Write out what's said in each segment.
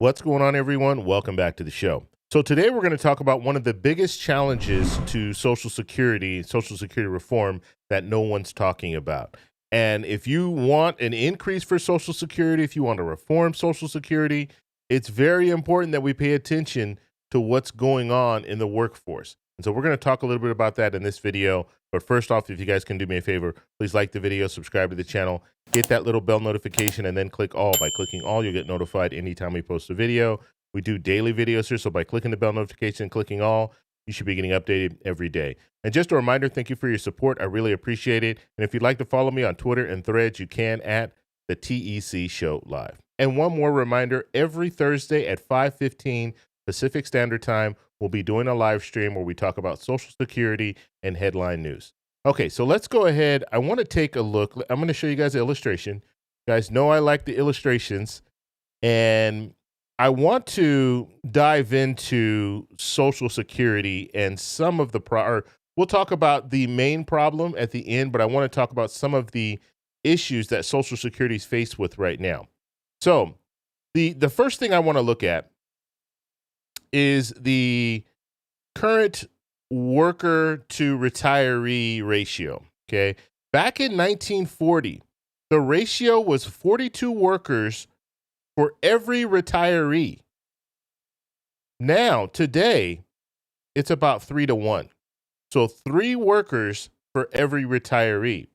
What's going on, everyone? Welcome back to the show. So today we're going to talk about one of the biggest challenges to Social Security reform that no one's talking about. And if you want an increase for Social Security, if you want to reform Social Security, it's very important that we pay attention to what's going on in the workforce. And so we're going to talk a little bit about that in this video. But first off, if you guys can do me a favor, please like the video, subscribe to the channel, hit that little bell notification, and then click all. By clicking all, you'll get notified anytime we post a video. We do daily videos here, so by clicking the bell notification and clicking all, you should be getting updated every day. And just a reminder, thank you for your support. I really appreciate it. And if you'd like to follow me on Twitter and Threads, you can at the TEC Show Live. And one more reminder, every Thursday at 5:15 Pacific Standard Time, we'll be doing a live stream where we talk about Social Security and headline news. Okay, so let's go ahead. I want to take a look. I'm going to show you guys an illustration. You guys know I like the illustrations, and I want to dive into Social Security and some of the we'll talk about the main problem at the end, but I want to talk about some of the issues that Social Security is faced with right now. So the first thing I want to look at is the current worker-to-retiree ratio, okay? Back in 1940, the ratio was 42 workers for every retiree. Now, today, it's about 3-to-1. So 3 workers for every retiree.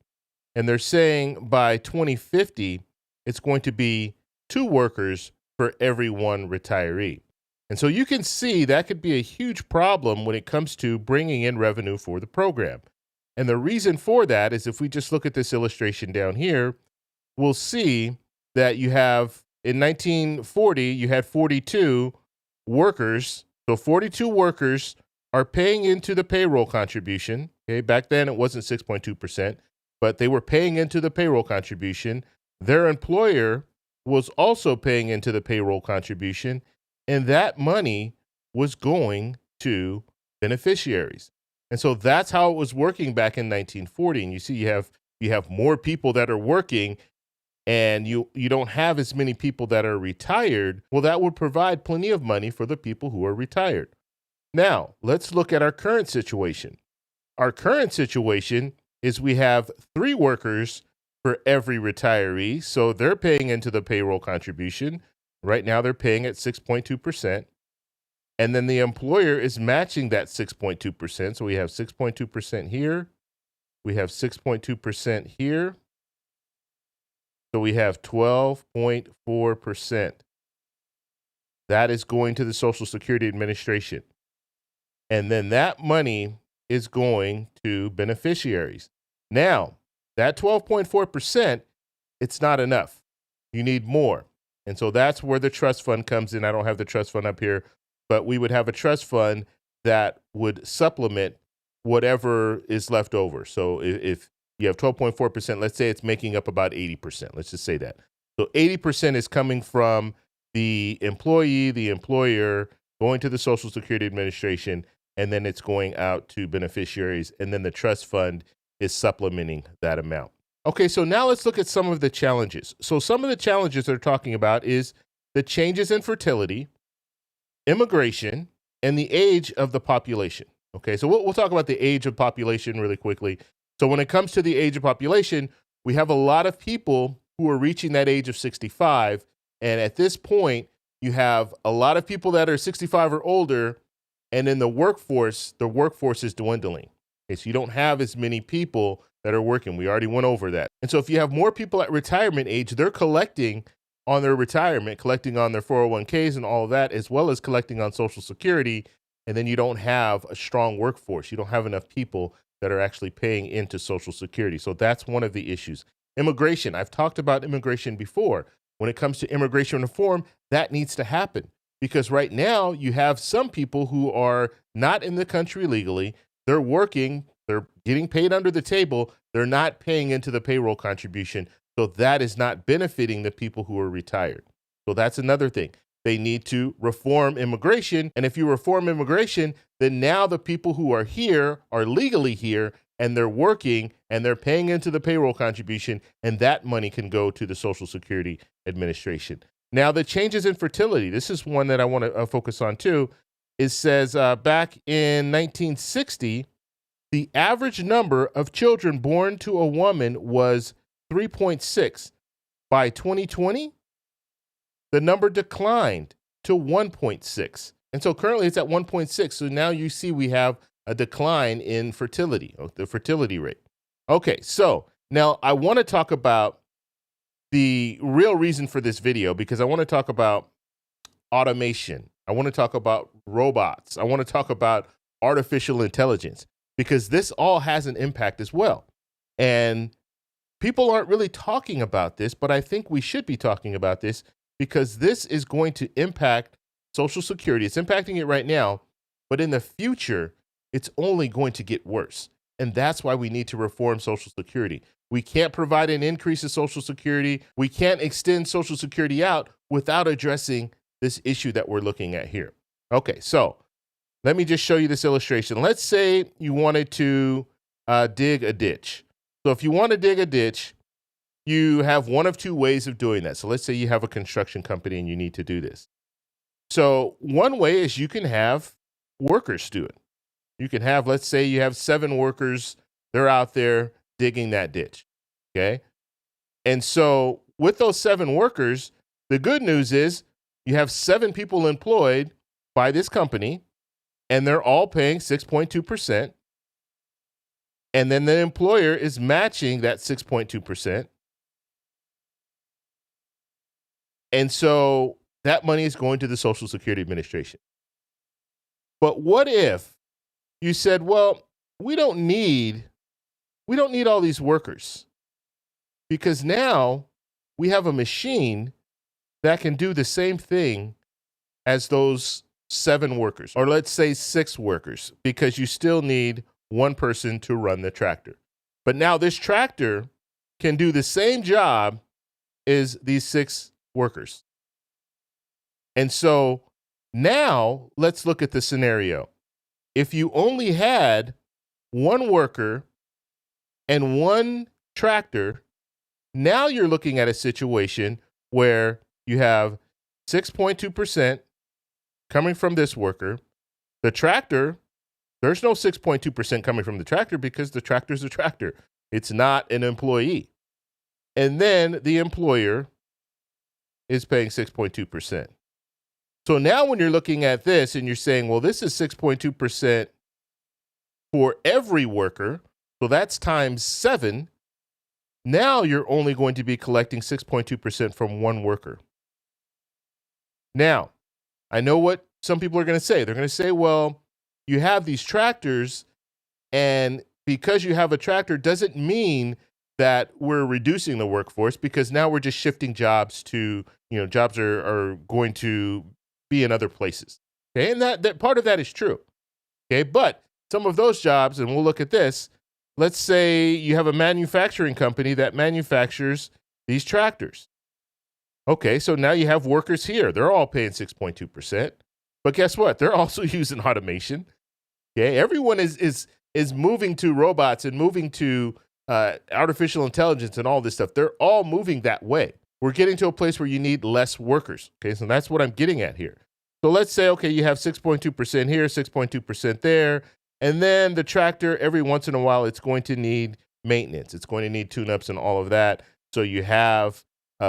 And they're saying by 2050, it's going to be 2 workers for every 1 retiree. And so you can see that could be a huge problem when it comes to bringing in revenue for the program. And the reason for that is if we just look at this illustration down here, we'll see that you have, in 1940, you had 42 workers. So 42 workers are paying into the payroll contribution. Okay, back then it wasn't 6.2%, but they were paying into the payroll contribution. Their employer was also paying into the payroll contribution, and that money was going to beneficiaries. And so that's how it was working back in 1940. And you see, you have more people that are working, and you don't have as many people that are retired. Well, that would provide plenty of money for the people who are retired. Now, let's look at our current situation. Our current situation is we have 3 workers for every retiree. So they're paying into the payroll contribution. Right now, they're paying at 6.2%. And then the employer is matching that 6.2%. So we have 6.2% here. We have 6.2% here. So we have 12.4%. That is going to the Social Security Administration. And then that money is going to beneficiaries. Now, that 12.4%, it's not enough. You need more. And so that's where the trust fund comes in. I don't have the trust fund up here, but we would have a trust fund that would supplement whatever is left over. So if you have 12.4%, let's say it's making up about 80%. Let's just say that. So 80% is coming from the employee, the employer, going to the Social Security Administration, and then it's going out to beneficiaries, and then the trust fund is supplementing that amount. Okay, so now let's look at some of the challenges. So some of the challenges they're talking about is the changes in fertility, immigration, and the age of the population. Okay, so we'll talk about the age of population really quickly. So when it comes to the age of population, we have a lot of people who are reaching that age of 65. And at this point, you have a lot of people that are 65 or older. And in the workforce is dwindling. Okay, so you don't have as many people that are working. We already went over that. And so if you have more people at retirement age, they're collecting on their retirement, collecting on their 401ks and all of that, as well as collecting on Social Security. And then you don't have a strong workforce. You don't have enough people that are actually paying into Social Security. So that's one of the issues. Immigration. I've talked about immigration before. When it comes to immigration reform, that needs to happen. Because right now you have some people who are not in the country legally. They're working. They're getting paid under the table. They're not paying into the payroll contribution. So that is not benefiting the people who are retired. So that's another thing. They need to reform immigration. And if you reform immigration, then now the people who are here are legally here, and they're working, and they're paying into the payroll contribution, and that money can go to the Social Security Administration. Now, the changes in fertility, this is one that I want to focus on too. It says back in 1960, the average number of children born to a woman was 3.6. By 2020, the number declined to 1.6. And so currently it's at 1.6. So now you see we have a decline in fertility, the fertility rate. Okay, so now I want to talk about the real reason for this video, because I want to talk about automation. I want to talk about robots. I want to talk about artificial intelligence, because this all has an impact as well. And people aren't really talking about this, but I think we should be talking about this, because this is going to impact Social Security. It's impacting it right now, but in the future, it's only going to get worse. And that's why we need to reform Social Security. We can't provide an increase in Social Security. We can't extend Social Security out without addressing this issue that we're looking at here. Okay, so let me just show you this illustration. Let's say you wanted to dig a ditch. So if you want to dig a ditch, you have one of two ways of doing that. So let's say you have a construction company and you need to do this. So one way is you can have workers do it. You can have, let's say you have 7 workers, they're out there digging that ditch, okay? And so with those 7 workers, the good news is you have 7 people employed by this company, and they're all paying 6.2%. And then the employer is matching that 6.2%. And so that money is going to the Social Security Administration. But what if you said, well, we don't need all these workers, because now we have a machine that can do the same thing as those 7 workers, or let's say 6 workers, because you still need one person to run the tractor. But now this tractor can do the same job as these 6 workers. And so now let's look at the scenario. If you only had 1 worker and 1 tractor, now you're looking at a situation where you have 6.2% coming from this worker. The tractor, there's no 6.2% coming from the tractor, because the tractor's a tractor. It's not an employee. And then the employer is paying 6.2%. So now when you're looking at this and you're saying, well, this is 6.2% for every worker, so that's times 7. Now you're only going to be collecting 6.2% from 1 worker. Now, I know what some people are going to say. They're going to say, well, you have these tractors, and because you have a tractor doesn't mean that we're reducing the workforce, because now we're just shifting jobs to, jobs are going to be in other places. Okay, and that part of that is true. Okay, but some of those jobs, and we'll look at this, let's say you have a manufacturing company that manufactures these tractors. Okay, so now you have workers here. They're all paying 6.2%. But guess what? They're also using automation. Okay, everyone is moving to robots and moving to artificial intelligence and all this stuff. They're all moving that way. We're getting to a place where you need less workers. Okay, so that's what I'm getting at here. So let's say, okay, you have 6.2% here, 6.2% there, and then the tractor, every once in a while, it's going to need maintenance. It's going to need tune-ups and all of that. So you have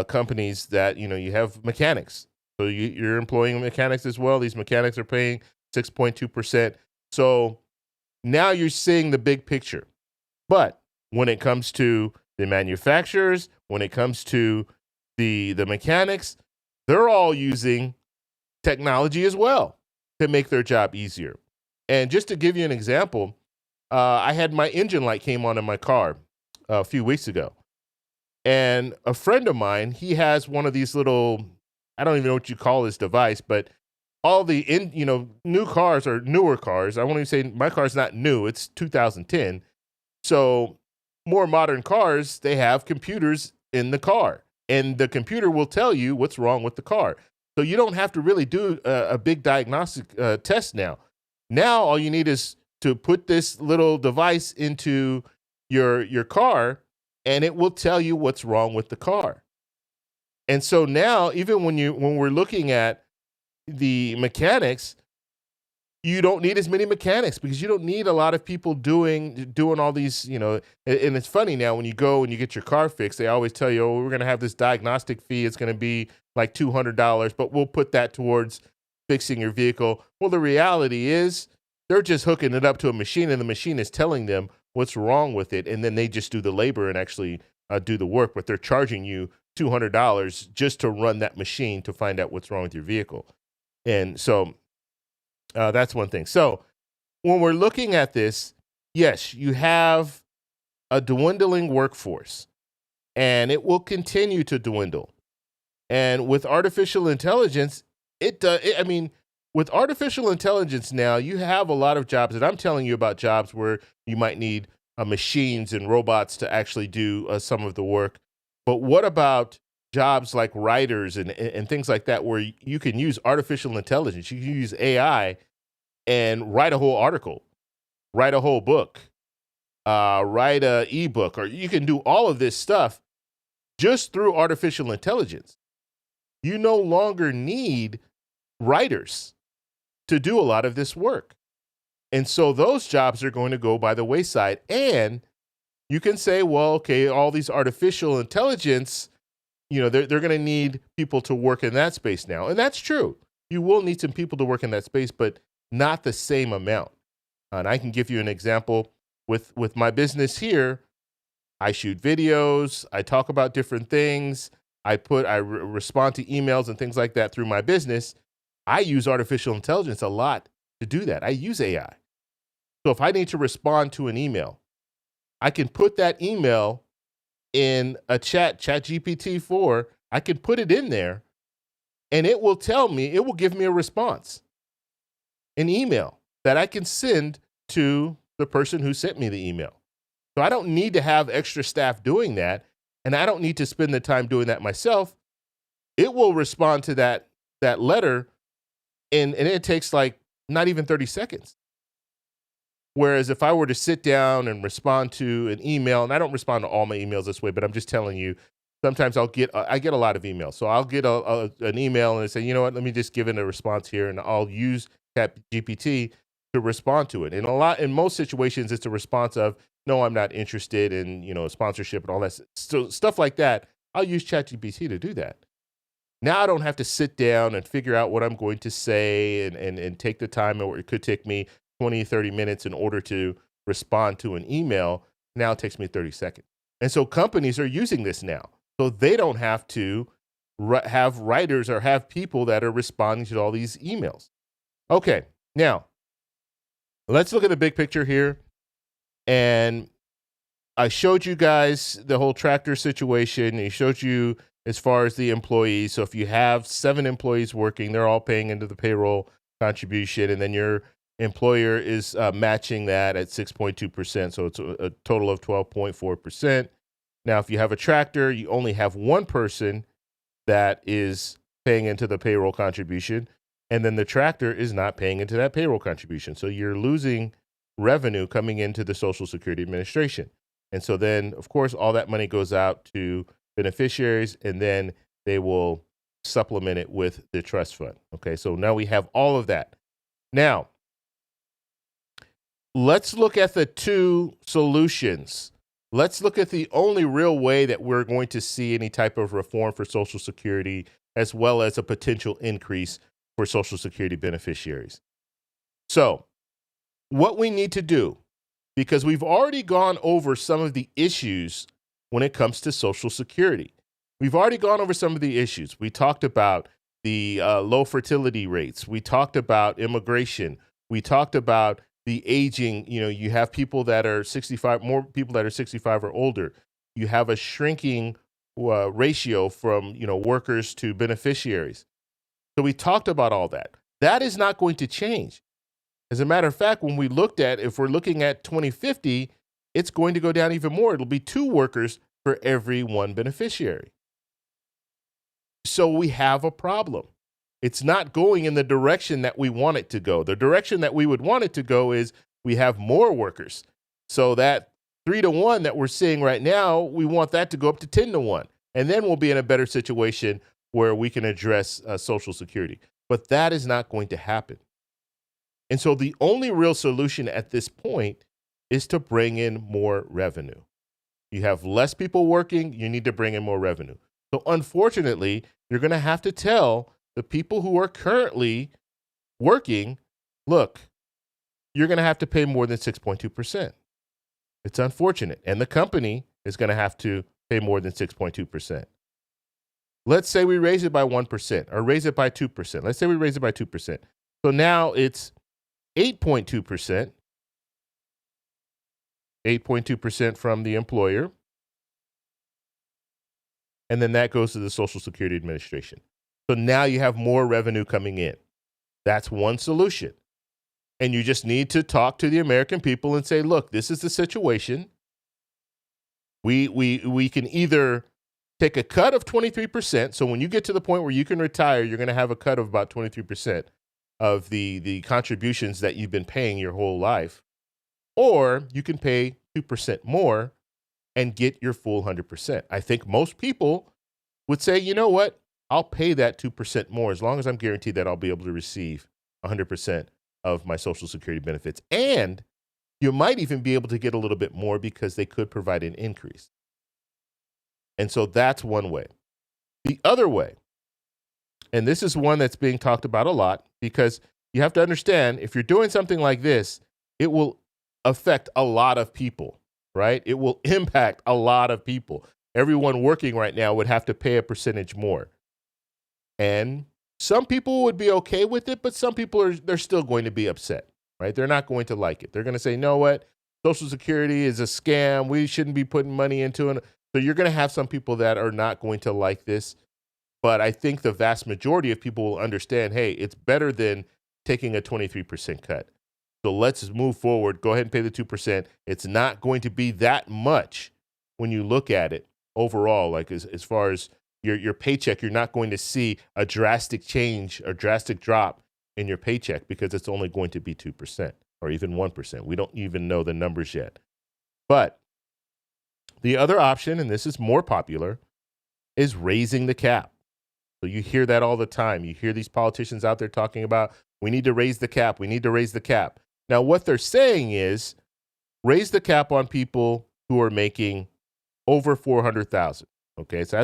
companies that, you have mechanics. So you're employing mechanics as well. These mechanics are paying 6.2%. So now you're seeing the big picture. But when it comes to the manufacturers, when it comes to the mechanics, they're all using technology as well to make their job easier. And just to give you an example, I had my engine light came on in my car a few weeks ago. And a friend of mine, he has one of these little, I don't even know what you call this device, but all the new cars or newer cars, I won't even say my car's not new, it's 2010. So more modern cars, they have computers in the car, and the computer will tell you what's wrong with the car. So you don't have to really do a big diagnostic test now. Now all you need is to put this little device into your car, and it will tell you what's wrong with the car. And so now, even when we're looking at the mechanics, you don't need as many mechanics because you don't need a lot of people doing all these, and it's funny now when you go and you get your car fixed, they always tell you, oh, we're going to have this diagnostic fee. It's going to be like $200, but we'll put that towards fixing your vehicle. Well, the reality is they're just hooking it up to a machine and the machine is telling them what's wrong with it. And then they just do the labor and actually do the work, but they're charging you $200 just to run that machine to find out what's wrong with your vehicle. And so that's one thing. So when we're looking at this, yes, you have a dwindling workforce, and it will continue to dwindle. And with artificial intelligence, with artificial intelligence now, you have a lot of jobs, and I'm telling you about jobs where you might need machines and robots to actually do some of the work. But what about jobs like writers and things like that, where you can use artificial intelligence, you can use AI and write a whole article, write a whole book, write an ebook, or you can do all of this stuff just through artificial intelligence. You no longer need writers to do a lot of this work. And so those jobs are going to go by the wayside. And you can say, well, okay, all these artificial intelligence, they're going to need people to work in that space now. And that's true. You will need some people to work in that space, but not the same amount. And I can give you an example with my business here. I shoot videos. I talk about different things. I respond to emails and things like that through my business. I use artificial intelligence a lot to do that. I use AI. So if I need to respond to an email, I can put that email in a chat GPT-4. I can put it in there and it will give me a response, an email that I can send to the person who sent me the email. So I don't need to have extra staff doing that, and I don't need to spend the time doing that myself. It will respond to that letter, and it takes like not even 30 seconds. Whereas if I were to sit down and respond to an email, and I don't respond to all my emails this way, but I'm just telling you, sometimes I get a lot of emails. So I'll get an email and I say, you know what, let me just give it a response here, and I'll use ChatGPT to respond to it. And in most situations, it's a response of, no, I'm not interested in, sponsorship and all that. So stuff like that, I'll use ChatGPT to do that. Now I don't have to sit down and figure out what I'm going to say and take the time, or it could take me 20, 30 minutes in order to respond to an email. Now it takes me 30 seconds. And so companies are using this now. So they don't have to have writers or have people that are responding to all these emails. Okay, now let's look at the big picture here. And I showed you guys the whole tractor situation. I showed you as far as the employees. So if you have 7 employees working, they're all paying into the payroll contribution, and then your employer is matching that at 6.2%. So it's a total of 12.4%. Now, if you have a tractor, you only have one person that is paying into the payroll contribution, and then the tractor is not paying into that payroll contribution. So you're losing revenue coming into the Social Security Administration. And so then, of course, all that money goes out to beneficiaries, and then they will supplement it with the trust fund. Okay, so now we have all of that. Now, let's look at the 2 solutions. Let's look at the only real way that we're going to see any type of reform for Social Security, as well as a potential increase for Social Security beneficiaries. So what we need to do, because we've already gone over some of the issues when it comes to Social Security. We've already gone over some of the issues. We talked about the low fertility rates. We talked about immigration. We talked about the aging. You have people that are 65, more people that are 65 or older. You have a shrinking ratio from, workers to beneficiaries. So we talked about all that. That is not going to change. As a matter of fact, when we looked at, if we're looking at 2050, it's going to go down even more. It'll be 2 workers for every 1 beneficiary. So we have a problem. It's not going in the direction that we want it to go. The direction that we would want it to go is we have more workers. So that 3-to-1 that we're seeing right now, we want that to go up to 10-to-1. and then we'll be in a better situation where we can address Social Security. But that is not going to happen. And so the only real solution at this point is to bring in more revenue. You have less people working, you need to bring in more revenue. So unfortunately, you're going to have to tell the people who are currently working, look, you're going to have to pay more than 6.2%. It's unfortunate. And the company is going to have to pay more than 6.2%. Let's say we raise it by 1% or raise it by 2%. Let's say we raise it by 2%. So now it's 8.2%. 8.2% from the employer. And then that goes to the Social Security Administration. So now you have more revenue coming in. That's one solution. And you just need to talk to the American people and say, look, this is the situation. We can either take a cut of 23%. So when you get to the point where you can retire, you're going to have a cut of about 23% of the contributions that you've been paying your whole life. Or you can pay 2% more and get your full 100%. I think most people would say, you know what? I'll pay that 2% more as long as I'm guaranteed that I'll be able to receive 100% of my Social Security benefits. And you might even be able to get a little bit more because they could provide an increase. And so that's one way. The other way, and this is one that's being talked about a lot, because you have to understand, if you're doing something like this, it will affect a lot of people, right? It will impact a lot of people. Everyone working right now would have to pay a percentage more. And some people would be okay with it, but some people they're still going to be upset, right? They're not going to like it. They're going to say, you know what? Social Security is a scam. We shouldn't be putting money into it. So you're going to have some people that are not going to like this. But I think the vast majority of people will understand, hey, it's better than taking a 23% cut. So let's move forward. Go ahead and pay the 2%. It's not going to be that much when you look at it overall, like as far as your paycheck, you're not going to see a drastic change or drastic drop in your paycheck because it's only going to be 2% or even 1%. We don't even know the numbers yet. But the other option, and this is more popular, is raising the cap. So you hear that all the time. You hear these politicians out there talking about, we need to raise the cap. We need to raise the cap. Now, what they're saying is raise the cap on people who are making over $400,000. Okay, so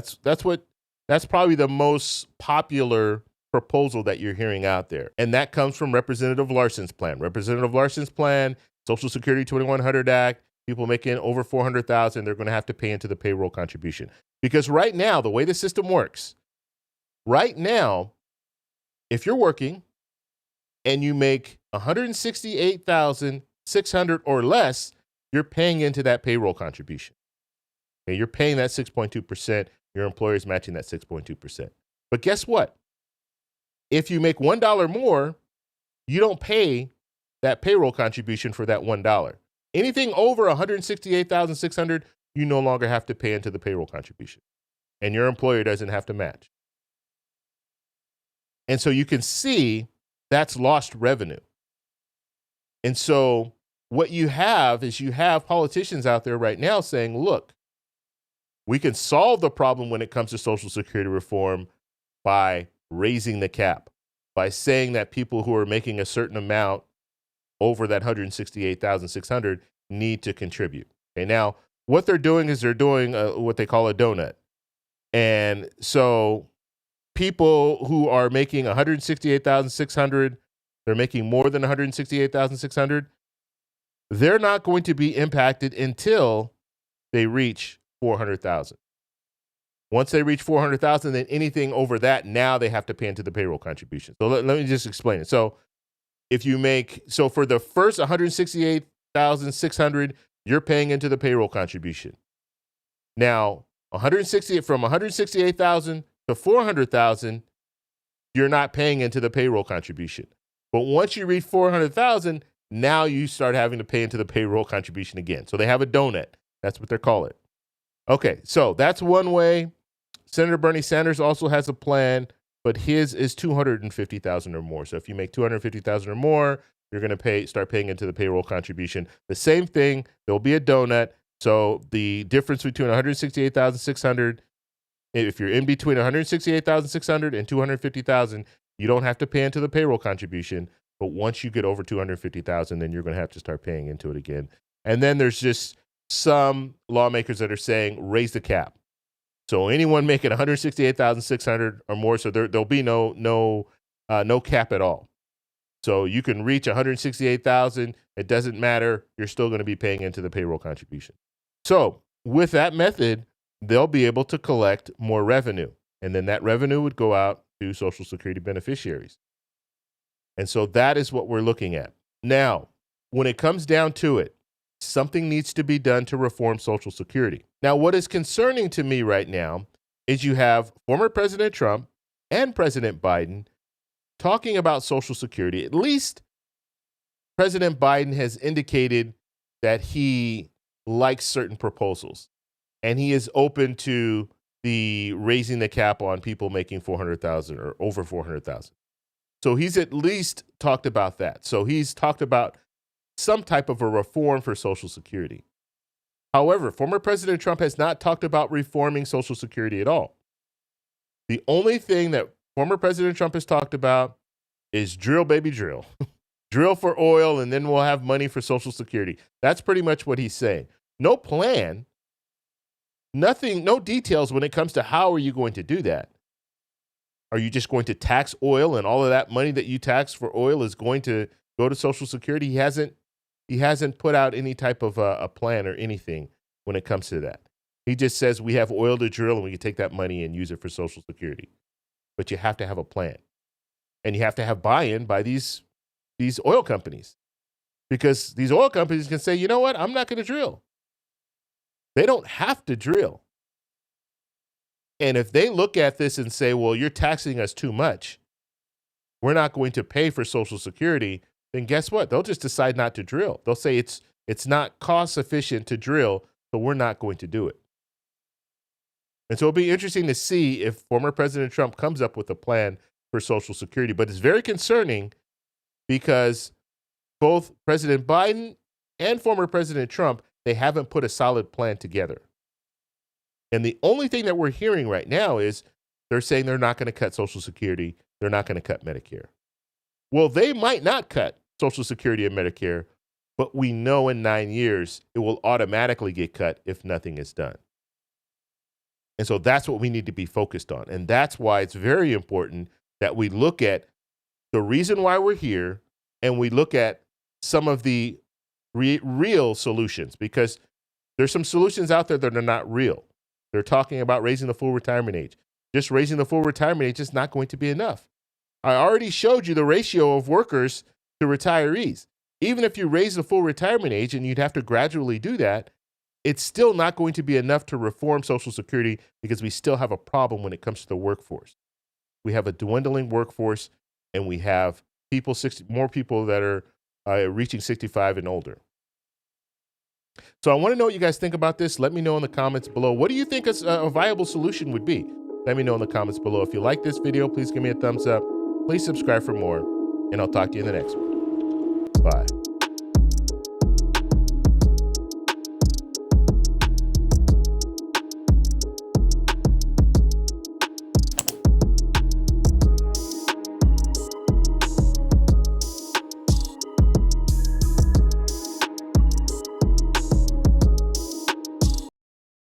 that's probably the most popular proposal that you're hearing out there. And that comes from Representative Larson's plan. Representative Larson's plan, Social Security 2100 Act, people making over $400,000, they're going to have to pay into the payroll contribution. Because right now, the way the system works, right now, if you're working and you make $168,600 or less, you're paying into that payroll contribution. Okay, you're paying that 6.2%. Your employer is matching that 6.2%. But guess what? If you make $1 more, you don't pay that payroll contribution for that $1. Anything over $168,600, you no longer have to pay into the payroll contribution. And your employer doesn't have to match. And so you can see that's lost revenue. And so what you have is you have politicians out there right now saying, look, we can solve the problem when it comes to Social Security reform by raising the cap, by saying that people who are making a certain amount over that $168,600 need to contribute. Okay, now what they're doing is they're doing what they call a donut. And so people who are making $168,600, they're making more than $168,600, they're not going to be impacted until they reach $400,000. Once they reach $400,000, then anything over that, now they have to pay into the payroll contribution. So let me just explain it. So if you make, so for the first $168,600, you're paying into the payroll contribution. Now, from $168,000 to $400,000, you're not paying into the payroll contribution. But once you reach $400,000, now you start having to pay into the payroll contribution again. So they have a donut. That's what they call it. Okay, so that's one way. Senator Bernie Sanders also has a plan, but his is $250,000 or more. So if you make $250,000 or more, you're going to start paying into the payroll contribution. The same thing, there'll be a donut. So the difference between $168,600 If you're in between 168,600 and 250,000, you don't have to pay into the payroll contribution. But once you get over 250,000, then you're going to have to start paying into it again. And then there's just some lawmakers that are saying raise the cap. So anyone making 168,600 or more, so there'll be no cap at all. So you can reach 168,000. It doesn't matter. You're still going to be paying into the payroll contribution. So with that method, they'll be able to collect more revenue. And then that revenue would go out to Social Security beneficiaries. And so that is what we're looking at. Now, when it comes down to it, something needs to be done to reform Social Security. Now, what is concerning to me right now is you have former President Trump and President Biden talking about Social Security. At least President Biden has indicated that he likes certain proposals, and he is open to the raising the cap on people making 400,000 or over 400,000. So he's at least talked about that. So he's talked about some type of a reform for Social Security. However, former President Trump has not talked about reforming Social Security at all. The only thing that former President Trump has talked about is drill, baby, drill. Drill for oil, and then we'll have money for Social Security. That's pretty much what he's saying. No plan, nothing, no details when it comes to how are you going to do that. Are you just going to tax oil, and all of that money that you tax for oil is going to go to Social Security? He hasn't put out any type of a plan or anything when it comes to that. He just says we have oil to drill and we can take that money and use it for Social Security. But you have to have a plan. And you have to have buy-in by these oil companies. Because these oil companies can say, you know what, I'm not going to drill. They don't have to drill. And if they look at this and say, well, you're taxing us too much, we're not going to pay for Social Security, then guess what? They'll just decide not to drill. They'll say it's not cost efficient to drill, so we're not going to do it. And so it'll be interesting to see if former President Trump comes up with a plan for Social Security. But it's very concerning because both President Biden and former President Trump, they haven't put a solid plan together. And the only thing that we're hearing right now is they're saying they're not going to cut Social Security. They're not going to cut Medicare. Well, they might not cut Social Security and Medicare, but we know in 9 years it will automatically get cut if nothing is done. And so that's what we need to be focused on. And that's why it's very important that we look at the reason why we're here and we look at some of the real solutions, because there's some solutions out there that are not real. They're talking about raising the full retirement age. Just raising the full retirement age is not going to be enough. I already showed you the ratio of workers to retirees. Even if you raise the full retirement age, and you'd have to gradually do that, it's still not going to be enough to reform Social Security because we still have a problem when it comes to the workforce. We have a dwindling workforce, and we have more people that are reaching 65 and older. So I want to know what you guys think about this. Let me know in the comments below. What do you think a viable solution would be? Let me know in the comments below. If you like this video, please give me a thumbs up. Please subscribe for more, and I'll talk to you in the next one. Bye.